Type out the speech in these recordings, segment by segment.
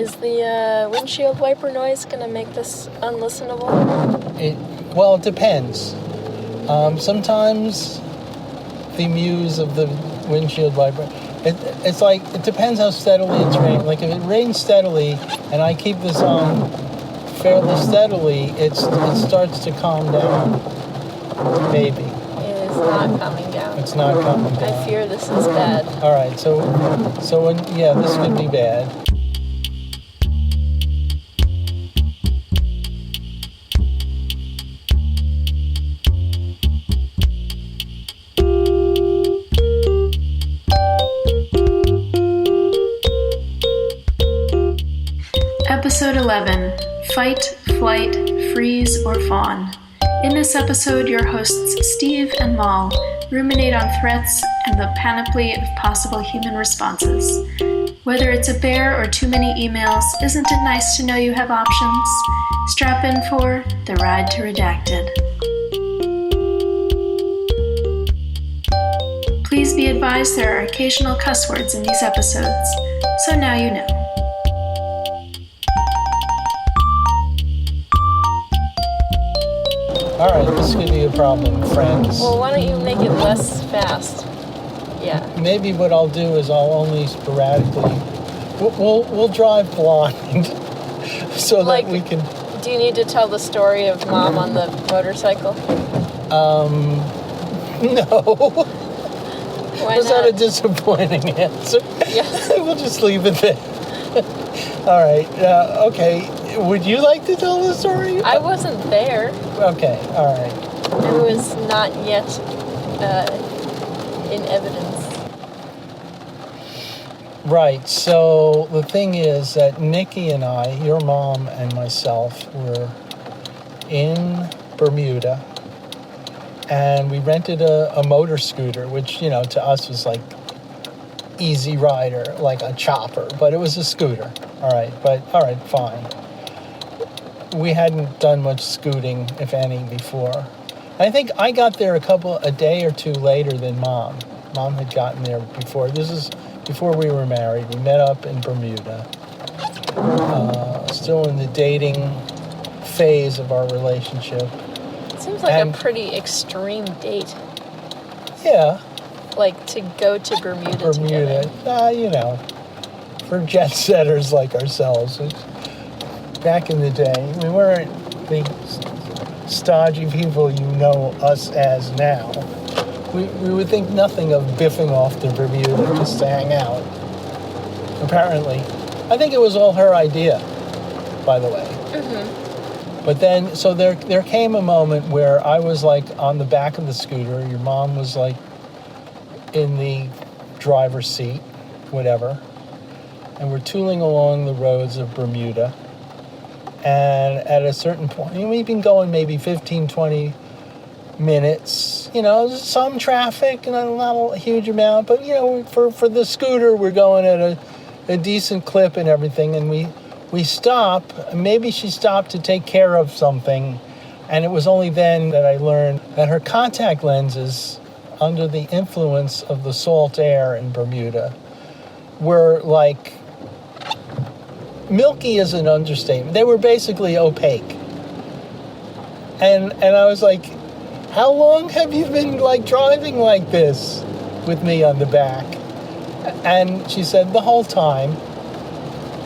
Is the windshield wiper noise going to make this unlistenable? It depends. Sometimes the muse of the windshield wiper, it's like, it depends how steadily it's raining. Like if it rains steadily and I keep this on fairly steadily, it starts to calm down. Maybe. It is not calming down. It's not calming down. I fear this is bad. All right, so this could be bad. Episode 11, Fight, Flight, Freeze, or Fawn. In this episode, your hosts Steve and Mal ruminate on threats and the panoply of possible human responses. Whether it's a bear or too many emails, isn't it nice to know you have options? Strap in for The Ride to Redacted. Please be advised there are occasional cuss words in these episodes, so now you know. All right, this could be a problem, friends. Well, why don't you make it less fast? Yeah. Maybe what I'll do is I'll only sporadically. We'll drive blind, so that we can. Do you need to tell the story of Mom on the motorcycle? No. Why Was not? that a disappointing answer? Yes. We'll just leave it there. All right. Okay. Would you like to tell the story? I wasn't there. Okay. All right. I was not yet in evidence. Right. So the thing is that Nikki and I, your mom and myself, were in Bermuda, and we rented a motor scooter, which, to us was like easy rider, like a chopper, but it was a scooter. All right, fine. We hadn't done much scooting, if any, before. I think I got there a day or two later than Mom. Mom had gotten there before. This is before we were married. We met up in Bermuda. Still in the dating phase of our relationship. It seems like a pretty extreme date. Yeah. Like to go to Bermuda together. For jet setters like ourselves. Back in the day, we weren't the stodgy people you know us as now. We would think nothing of biffing off to Bermuda just to hang out. Apparently. I think it was all her idea, by the way. Mm-hmm. But then, so there came a moment where I was like on the back of the scooter. Your mom was like in the driver's seat, whatever. And we're tooling along the roads of Bermuda. And at a certain point, we've been going maybe 15, 20 minutes. Some traffic, and not a huge amount. But, for the scooter, we're going at a decent clip and everything. And we stop. Maybe she stopped to take care of something. And it was only then that I learned that her contact lenses, under the influence of the salt air in Bermuda, were like... milky is an understatement. They were basically opaque. And I was like, how long have you been driving like this with me on the back? And she said, the whole time.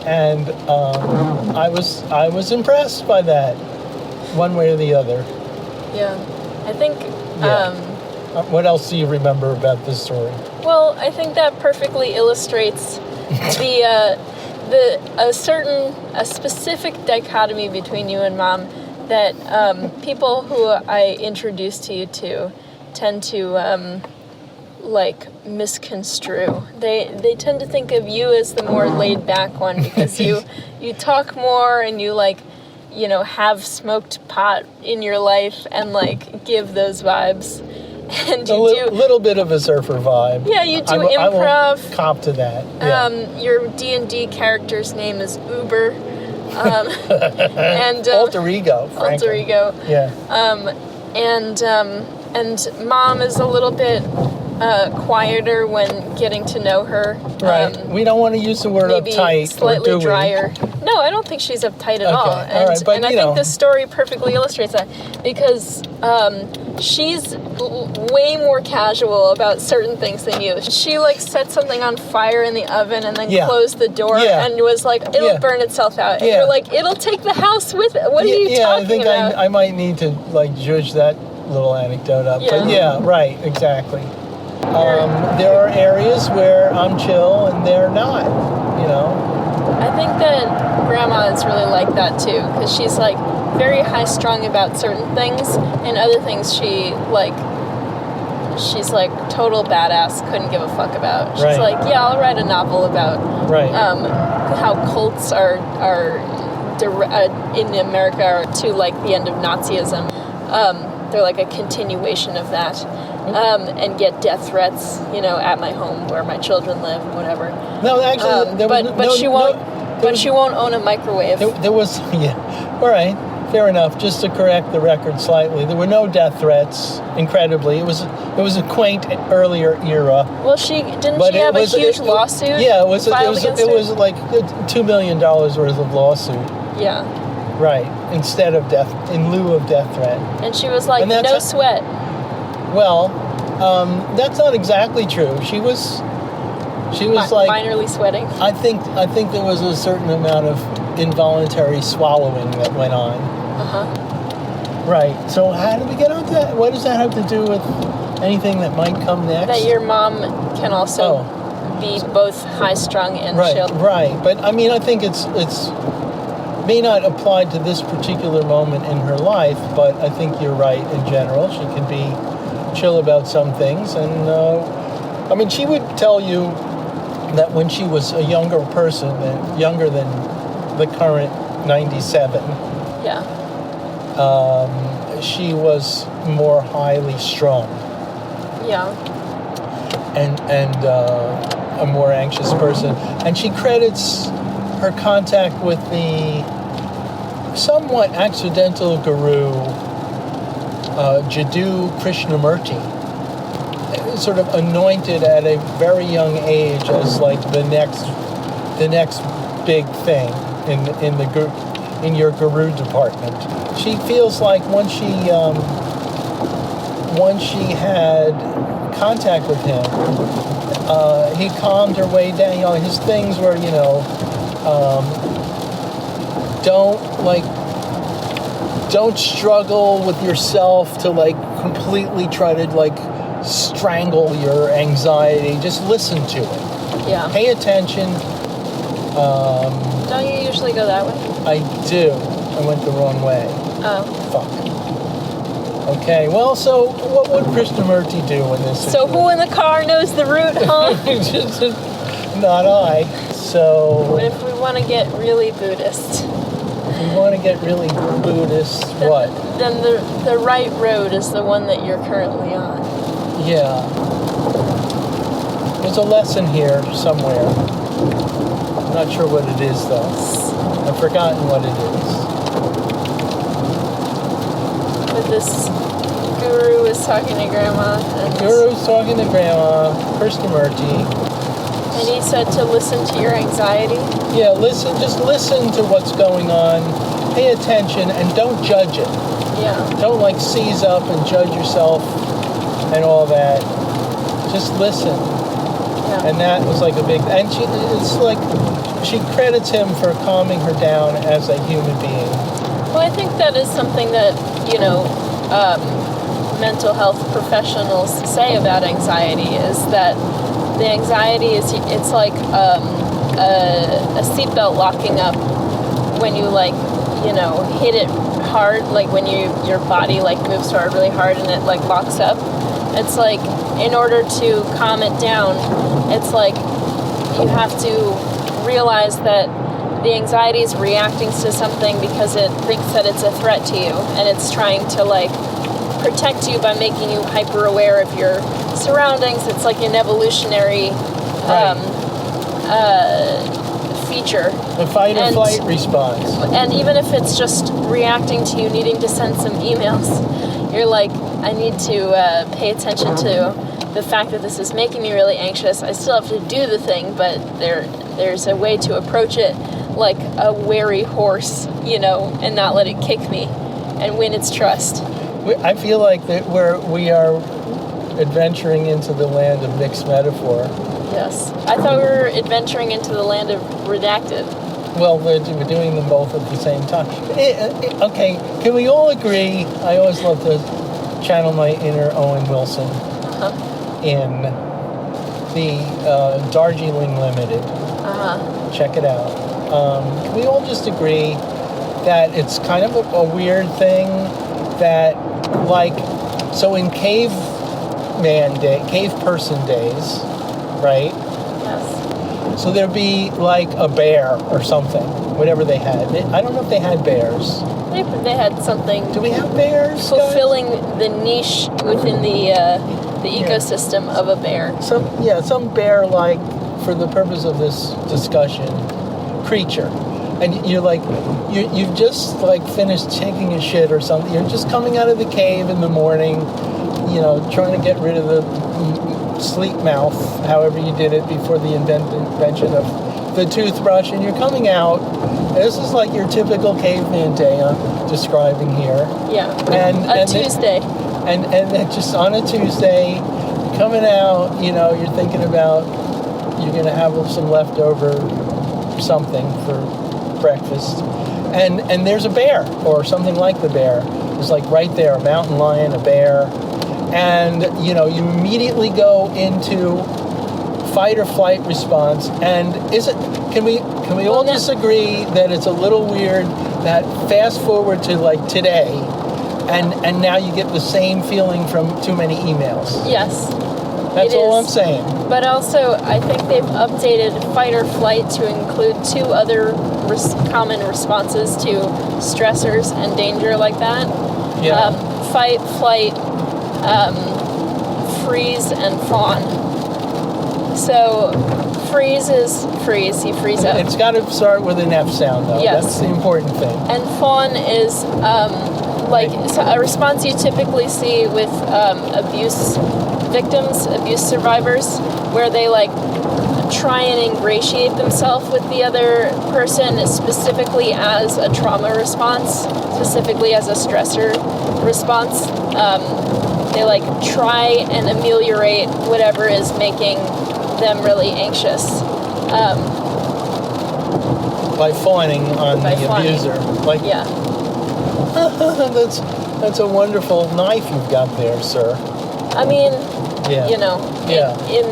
And I was impressed by that, one way or the other. Yeah. I think... what else do you remember about this story? Well, I think that perfectly illustrates a specific dichotomy between you and Mom that people who I introduced to you to tend to misconstrue. They tend to think of you as the more laid back one because you talk more and you have smoked pot in your life and give those vibes. And you do a little bit of a surfer vibe. Yeah, you do improv. I will cop to that. Yeah. Your D&D character's name is Uber. And alter ego. Frankly. Alter ego. Yeah. And Mom is a little bit quieter when getting to know her. Right. We don't want to use the word Maybe uptight, slightly or do drier. No, I don't think she's uptight at all. And, all right, but, and I think this story perfectly illustrates that, because she's way more casual about certain things than you. She like set something on fire in the oven and then closed the door and was like, it'll burn itself out. And you're like, it'll take the house with it. What are you talking about? I might need to like judge that little anecdote up. But right, exactly. There are areas where I'm chill and they're not, you know. I think that Grandma is really like that too, because she's like very high-strung about certain things, and other things she's like total badass, couldn't give a fuck about. She's like, yeah, I'll write a novel about how cults are in America to like the end of Nazism. They're like a continuation of that, and get death threats, you know, at my home where my children live and whatever. No, actually, but she won't own a microwave. There was, all right, fair enough. Just to correct the record slightly, there were no death threats. Incredibly, it was a quaint earlier era. Well, she have a huge lawsuit. Yeah, it was her? like $2 million worth of lawsuit. Yeah. Right, instead of death, in lieu of death threat. And she was like, no sweat. Well, that's not exactly true. She was like minorly sweating. I think there was a certain amount of involuntary swallowing that went on. Right. So how did we get onto that? What does that have to do with anything that might come next? That your mom can also be both high-strung and chill. Right. But I mean, I think it's may not apply to this particular moment in her life, but I think you're right in general. She can be chill about some things, and I mean, she would tell you that when she was a younger person, younger than the current 97, she was more highly strung. Yeah. And a more anxious person. And she credits her contact with the somewhat accidental guru, Jiddu Krishnamurti, sort of anointed at a very young age as like the next big thing in your guru department. She feels like once she had contact with him, he calmed her way down. You know, his things were, you know, don't struggle with yourself to like completely try to like strangle your anxiety. Just listen to it. Yeah. Pay attention. Don't you usually go that way? I do. I went the wrong way. Oh. Fuck. Okay, well, so what would Krishnamurti do in this situation? So who in the car knows the route, huh? Not I. So... What if we want to get really Buddhist? If we want to get really Buddhist, what? Then the right road is the one that you're currently on. Yeah. There's a lesson here somewhere. I'm not sure what it is, though. I've forgotten what it is. But this guru is talking to Grandma. The guru's talking to Grandma, Krishnamurti. And he said to listen to your anxiety? Yeah, just listen to what's going on. Pay attention and don't judge it. Yeah. Don't like seize up and judge yourself and all that. Just listen. Yeah. And that was like a big... And she credits him for calming her down as a human being. Well, I think that is something that, you know, mental health professionals say about anxiety, is that the anxiety it's like a seatbelt locking up when you like, you know, hit it hard, like when your body like moves forward really hard and it like locks up. It's like in order to calm it down, it's like you have to realize that the anxiety is reacting to something because it thinks that it's a threat to you, and it's trying to like protect you by making you hyper aware of your surroundings. It's like an evolutionary feature. The fight or flight response. And even if it's just reacting to you needing to send some emails, you're like, I need to pay attention to the fact that this is making me really anxious, I still have to do the thing, but there's a way to approach it like a wary horse, and not let it kick me and win its trust. I feel like that we are adventuring into the land of mixed metaphor. Yes. I thought we were adventuring into the land of redacted. Well, we're doing them both at the same time. Okay, can we all agree? I always love to channel my inner Owen Wilson in the Darjeeling Limited. Check it out. Can we all just agree that it's kind of a weird thing that, so in cave person days, right? Yes. So there'd be like a bear or something, whatever they had. I don't know if they had bears. They had something. Do we have bears? Fulfilling the niche within the ecosystem of a bear. Some bear, like, for the purpose of this discussion, creature. And you've just finished taking a shit or something. You're just coming out of the cave in the morning, trying to get rid of the sleep mouth, however you did it before the invention of the toothbrush, and you're coming out. This is like your typical caveman day I'm describing here. Yeah. And Tuesday. And then just on a Tuesday, coming out, you're thinking about you're going to have some leftover something for breakfast. And there's a bear or something like the bear. It's like right there, a mountain lion, a bear. And, you immediately go into fight or flight response. And can we all disagree that it's a little weird that fast forward to today and now you get the same feeling from too many emails? Yes. That's all I'm saying. But also, I think they've updated fight or flight to include two other common responses to stressors and danger like that. Yeah. Fight, flight, freeze, and fawn. So, freeze is freeze. You freeze up. It's got to start with an F sound, though. Yes. That's the important thing. And fawn is a response you typically see with abuse victims, abuse survivors, where they try and ingratiate themselves with the other person, specifically as a trauma response, specifically as a stressor response. They try and ameliorate whatever is making them really anxious. By fawning on the abuser. Yeah. That's a wonderful knife you've got there, sir. I mean, yeah. in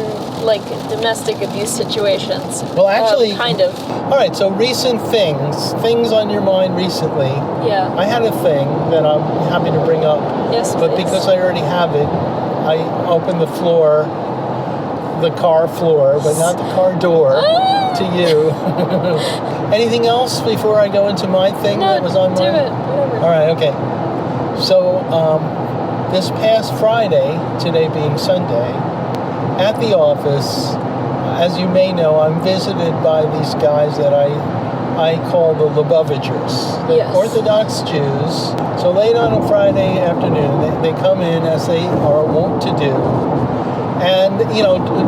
domestic abuse situations. Well, actually, kind of. All right, so recent things on your mind recently. Yeah. I had a thing that I'm happy to bring up. Yes, but please. Because I already have it, I opened the car floor, but not the car door, to you. Anything else before I go into my thing that was on do my... it. Whatever. All right, okay. So, this past Friday, today being Sunday, at the office, as you may know, I'm visited by these guys that I call the Lubavitchers, the Yes. Orthodox Jews. So late on a Friday afternoon, they come in, as they are wont to do, and,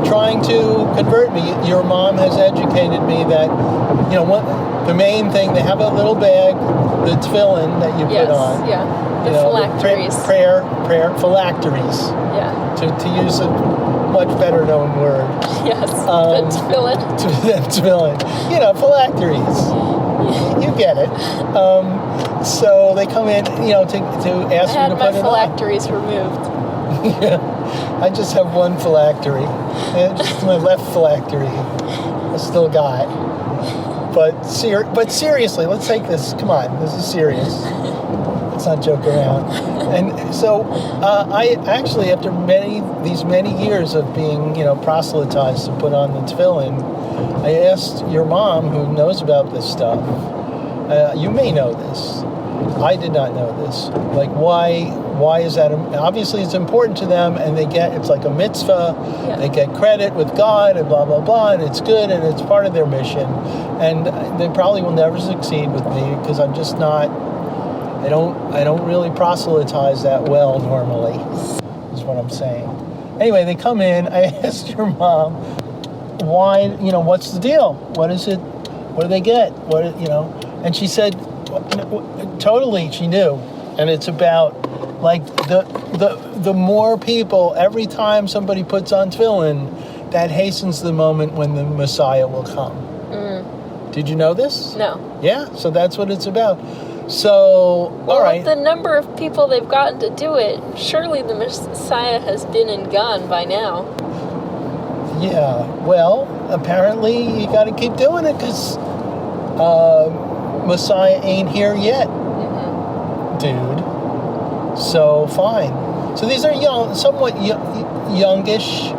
trying to convert me. Your mom has educated me that, the main thing, they have a little bag, the tefillin that you put on. Yeah. The phylacteries. Prayer phylacteries. Yeah. To use a much better known word. Yes. The tefillin. Tefillin. Phylacteries. You get it. So they come in, to ask you to put it on. I had my phylacteries removed. Yeah. I just have one phylactery. And just my left phylactery. I still got. But seriously, let's take this. Come on, this is serious. Let's not joke around. And so I actually, after these many years of being, proselytized to put on the tefillin, I asked your mom, who knows about this stuff. You may know this. I did not know this. Why is that? Obviously, it's important to them, and it's like a mitzvah. Yeah. They get credit with God, and blah blah blah, and it's good, and it's part of their mission. And they probably will never succeed with me because I'm just not. I don't really proselytize that well normally. Is what I'm saying. Anyway, they come in. I asked your mom, why, what's the deal? What is it? What do they get? And she said, totally, she knew. And it's about, like, the more people, every time somebody puts on tefillin, that hastens the moment when the Messiah will come. Did you know this? No. Yeah, so that's what it's about. So, all right. With the number of people they've gotten to do it, surely the Messiah has been and gone by now. Yeah, well, apparently you got to keep doing it because Messiah ain't here yet, dude. So, fine. So these are somewhat youngish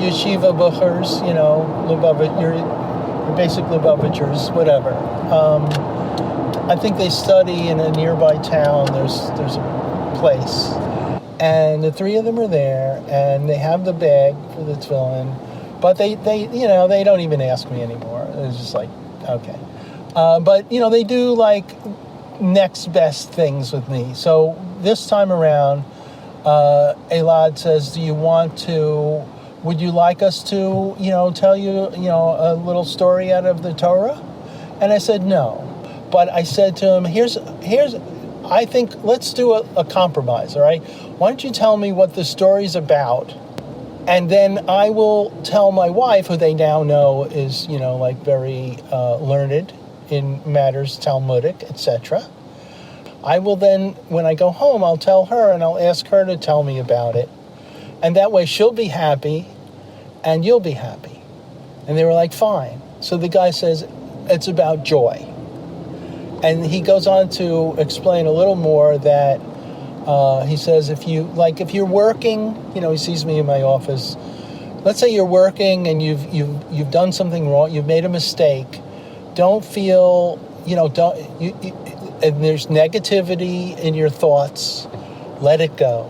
yeshiva buchers, you're basic Lubavitchers, whatever. I think they study in a nearby town. There's a place. And the three of them are there, and they have the bag for the tefillin, but they don't even ask me anymore. It's just like, okay. But, they do, like, next best things with me. So this time around, Elad says, would you like us to, tell you, a little story out of the Torah? And I said, no. But I said to him, here's, I think, let's do a compromise, all right? Why don't you tell me what the story's about? And then I will tell my wife, who they now know is, very learned in matters Talmudic, etc. I will then, when I go home, I'll tell her and I'll ask her to tell me about it. And that way she'll be happy and you'll be happy. And they were like, fine. So the guy says, it's about joy. And he goes on to explain a little more that he says, if you're working, he sees me in my office. Let's say you're working and you've done something wrong, you've made a mistake. Don't feel, and there's negativity in your thoughts. Let it go.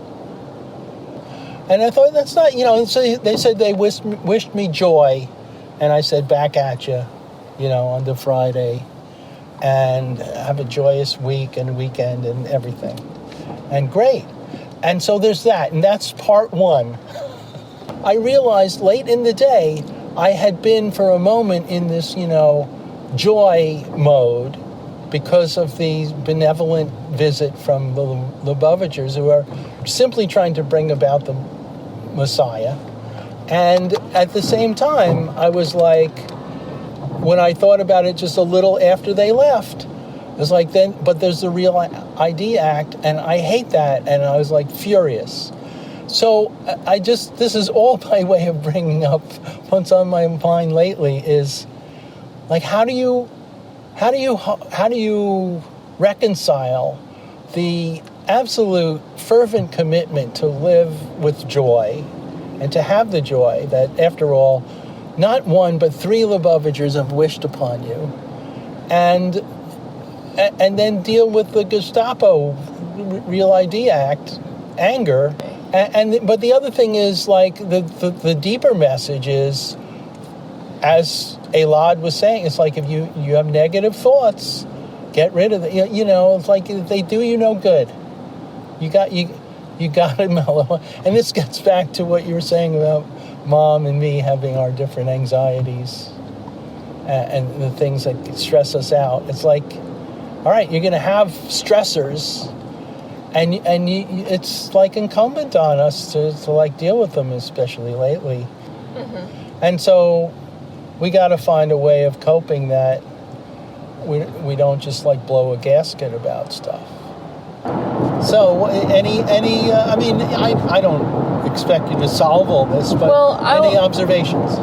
And I thought, that's not, so they said they wished me joy. And I said, back at you, on the Friday. And have a joyous week and weekend and everything. And great. And so there's that. And that's part one. I realized late in the day, I had been for a moment in this, joy mode because of the benevolent visit from the Lubavitchers who are simply trying to bring about the Messiah. And at the same time, I was like, when I thought about it just a little after they left, it was like, but there's the Real ID Act, and I hate that, and I was like furious. So this is all my way of bringing up what's on my mind lately is, like, how do you reconcile the absolute fervent commitment to live with joy and to have the joy that, after all, not one but three Lubavitchers have wished upon you, and then deal with the Gestapo Real ID Act anger, but the other thing is, like, the deeper message is, as Elad was saying, it's like if you have negative thoughts, get rid of it. It's like they do you no good. You got to mellow. And this gets back to what you were saying about Mom and me having our different anxieties and the things that stress us out. It's like, all right, you're going to have stressors, and it's like incumbent on us to like deal with them, especially lately. Mm-hmm. And so we got to find a way of coping that we don't just like blow a gasket about stuff. So I don't expect you to solve all this, but any observations,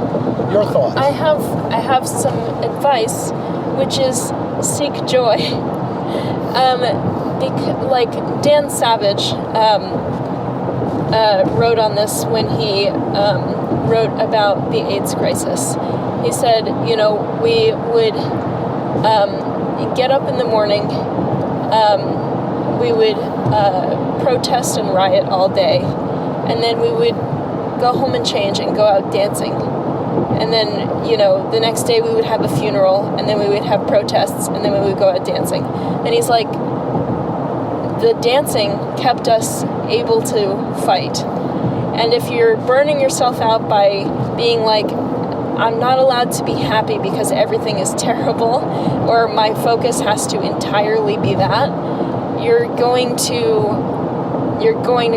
your thoughts? I have some advice, which is seek joy. Like Dan Savage wrote on this when he wrote about the AIDS crisis. He said, we would get up in the morning, we would protest and riot all day, and then we would go home and change and go out dancing. And then, the next day we would have a funeral, and then we would have protests, and then we would go out dancing. And he's like, the dancing kept us able to fight. And if you're burning yourself out by being like, I'm not allowed to be happy because everything is terrible, or my focus has to entirely be that, you're going to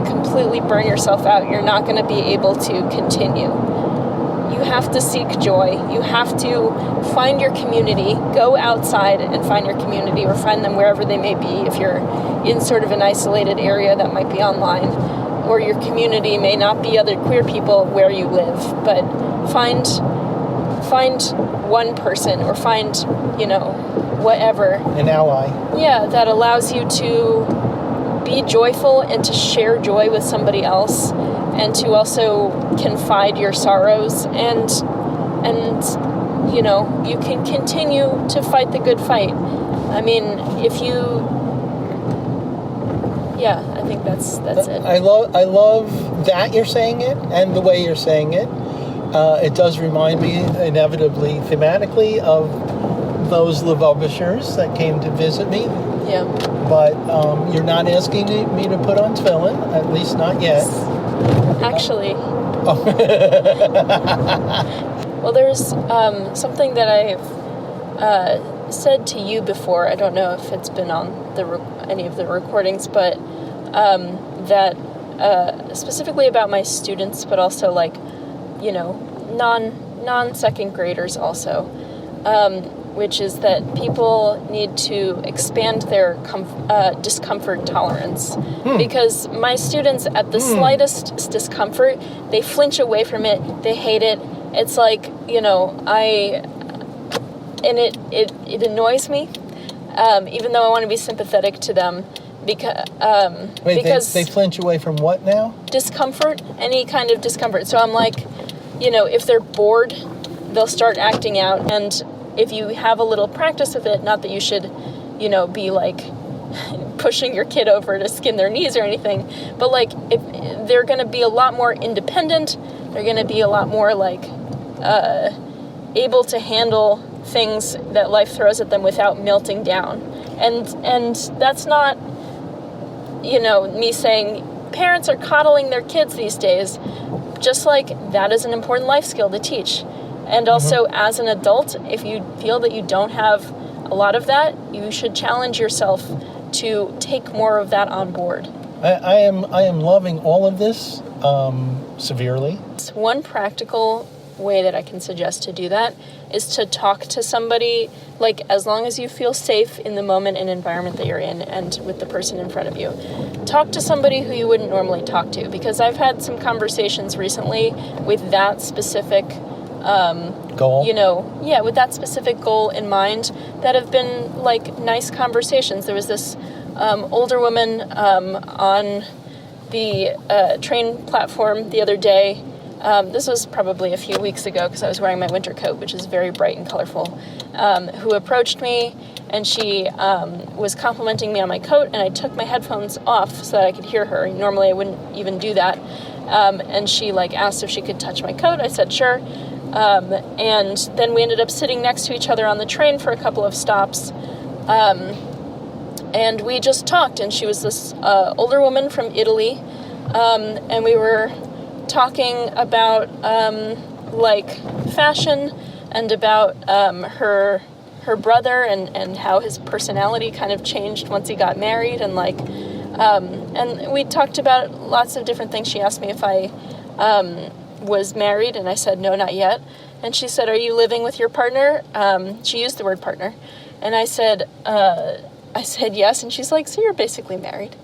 completely burn yourself out. You're not going to be able to continue. You have to seek joy. You have to find your community. Go outside and find your community, or find them wherever they may be. If you're in sort of an isolated area, that might be online, or your community may not be other queer people where you live, but find one person, or find, whatever. An ally. Yeah, that allows you to be joyful and to share joy with somebody else, and to also confide your sorrows, and you can continue to fight the good fight. I mean, I think that's it. I love that you're saying it, and the way you're saying it. It does remind me, inevitably, thematically, of those Lubavishers that came to visit me. Yeah. But you're not asking me to put on tefillin, at least not yet. Actually. Well, there's something that I've said to you before. I don't know if it's been on any of the recordings, but that specifically about my students, but also non-second graders also, which is that people need to expand their discomfort tolerance. Because my students, at the slightest discomfort, they flinch away from it, they hate it. It's like, it annoys me, even though I want to be sympathetic to them, because they flinch away from what now? Discomfort, any kind of discomfort. So I'm like, if they're bored, they'll start acting out. And if you have a little practice with it, not that you should, be like pushing your kid over to skin their knees or anything, but like, if they're going to be a lot more independent, they're going to be a lot more able to handle things that life throws at them without melting down. And that's not, me saying parents are coddling their kids these days. Just like that is an important life skill to teach. And also, as an adult, if you feel that you don't have a lot of that, you should challenge yourself to take more of that on board. I am loving all of this severely. One practical way that I can suggest to do that is to talk to somebody, as long as you feel safe in the moment and environment that you're in and with the person in front of you. Talk to somebody who you wouldn't normally talk to, because I've had some conversations recently with that specific goal. With that specific goal in mind, that have been nice conversations. There was this older woman on the train platform the other day. This was probably a few weeks ago, because I was wearing my winter coat, which is very bright and colorful, who approached me, and she was complimenting me on my coat, and I took my headphones off so that I could hear her. Normally I wouldn't even do that. And she asked if she could touch my coat. I said sure. And then we ended up sitting next to each other on the train for a couple of stops. And we just talked, and she was this older woman from Italy, and we were talking about fashion, and about her brother, and how his personality kind of changed once he got married, and we talked about lots of different things. She asked me if I was married, and I said no, not yet. And she said, "Are you living with your partner?" She used the word partner, and I said yes. And she's like, "So you're basically married."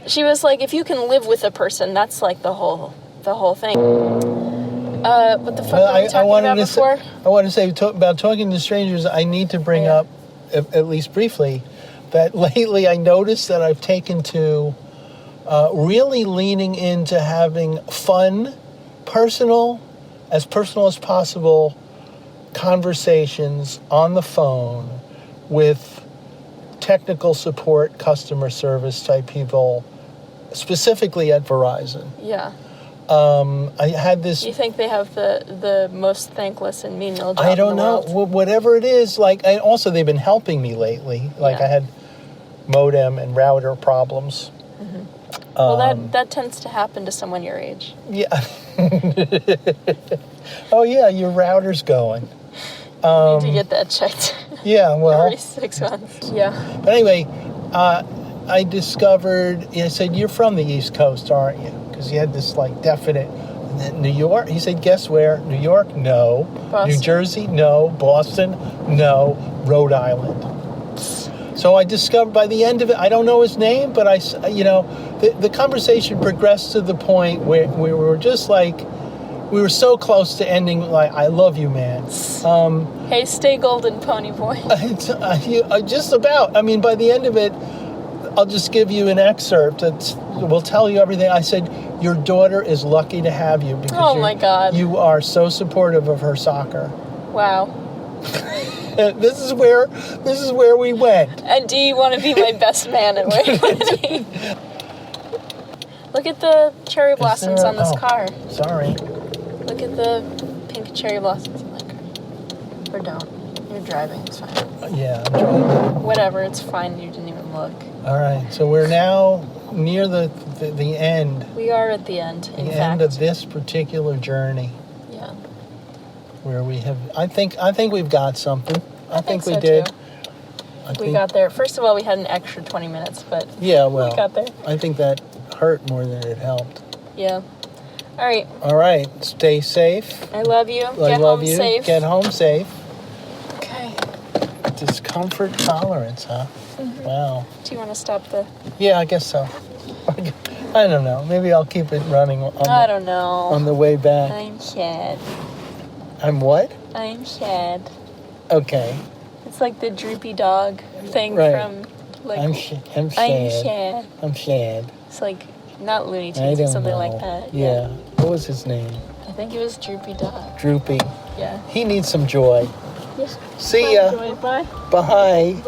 She was like, "If you can live with a person, that's the whole thing." What the fuck were we talking about before? I want to say about talking to strangers. I need to bring up, at least briefly, that lately I noticed that I've taken to really leaning into having fun, personal as possible conversations on the phone with technical support, customer service type people, specifically at Verizon. Yeah. I had this... You think they have the most thankless and menial job I don't in the know. world? Whatever it is, and also they've been helping me lately. I had modem and router problems. Well, that tends to happen to someone your age. Yeah. Oh, yeah, your router's going. You need to get that checked. Yeah, well. Every 6 months. Yeah. But anyway, I discovered, I said, you're from the East Coast, aren't you? Because he had this, like, definite, New York? He said, guess where? New York? No. Boston. New Jersey? No. Boston? No. Rhode Island. So I discovered by the end of it, I don't know his name, but the conversation progressed to the point where we were just like, we were so close to ending, like, I love you, man. Hey, stay golden, pony boy. Just about. I mean, by the end of it, I'll just give you an excerpt. We'll tell you everything. I said, your daughter is lucky to have you because my God. You are so supportive of her soccer. Wow. This is where we went. And do you want to be my best man at wedding? Look at the cherry blossoms on this car. Sorry. Look at the pink cherry blossoms on that car. Or don't. You're driving. It's fine. Yeah, I'm driving. Whatever. It's fine. You didn't even look. All right. So we're now near the end. We are at the end. The end of this particular journey. Yeah. Where we have, I think we've got something. I think we so did. Too. We got there. First of all, we had an extra 20 minutes, but yeah, well, we got there. I think that hurt more than it helped. Yeah. All right. Stay safe. I love you. I love you. Safe. Get home safe. Okay. Discomfort tolerance, huh? Mm-hmm. Wow. Do you want to stop the... Yeah, I guess so. I don't know. Maybe I'll keep it running I don't know. On the way back. I'm sad. I'm what? I'm sad. Okay. It's like the droopy dog thing from, like... I'm sad. I'm sad. I'm sad. It's like, not Looney I Tunes, don't but something know. like that. Yeah. What was his name? I think it was Droopy Dog. Droopy. Yeah. He needs some joy. Yeah. See ya. Bye. Bye.